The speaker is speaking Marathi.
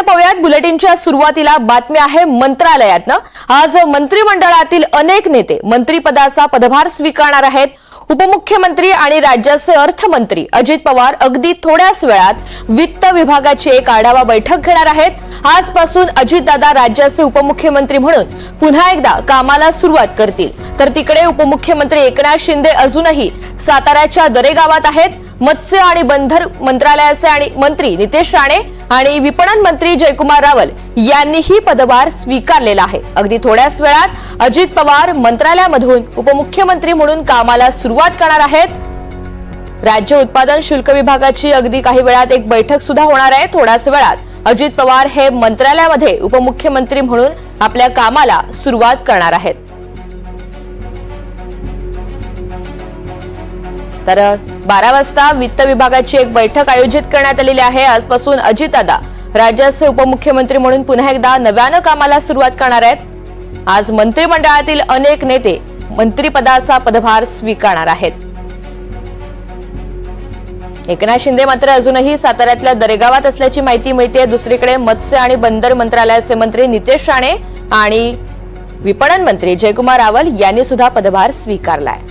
पाहूयात बुलेटिनच्या सुरुवातीला बातमी आहे मंत्रालयातनं। आज मंत्रिमंडळातील अनेक नेते मंत्रिपदाचा पदभार स्वीकारणार आहेत। उपमुख्यमंत्री आणि राज्याचे अर्थमंत्री अजित पवार अगदी थोड्याच वेळात वित्त विभागाची एक आढावा बैठक घेणार आहेत। आजपासून अजितदादा राज्याचे उपमुख्यमंत्री म्हणून पुन्हा एकदा कामाला सुरुवात करतील, तर तिकडे उपमुख्यमंत्री एकनाथ शिंदे अजूनही साताऱ्याच्या दरेगावात आहेत। मत्स्य आणि बंदर मंत्रालयाचे आणि मंत्री नितेश राणे आणि विपणन मंत्री जयकुमार रावल यांनीही पदभार स्वीकारलेला आहे। अगदी थोड्याच वेळात अजित पवार मंत्रालयामधून उपमुख्यमंत्री म्हणून कामाला सुरुवात करणार आहेत। राज्य उत्पादन शुल्क विभागाची अगदी काही वेळात एक बैठक सुद्धा होणार आहे। थोड्याच वेळात अजित पवार हे मंत्रालयामध्ये उपमुख्यमंत्री म्हणून आपल्या कामाला सुरुवात करणार आहेत। तर 12 वाजता वित्त विभागाची एक बैठक आयोजित करण्यात आलेली आहे। आजपासून अजितदादा राज्याचे उपमुख्यमंत्री म्हणून पुन्हा एकदा नव्यानं कामाला सुरुवात करणार आहेत। आज मंत्रिमंडळातील अनेक नेते मंत्रिपदाचा पदभार स्वीकारणार आहेत। एकनाथ शिंदे मात्र अजूनही साताऱ्यातल्या दरेगावात असल्याची माहिती मिळते। दुसरीकडे मत्स्य आणि बंदर मंत्रालयाचे मंत्री नितेश राणे आणि विपणन मंत्री जयकुमार रावल यांनी सुद्धा पदभार स्वीकारलाय।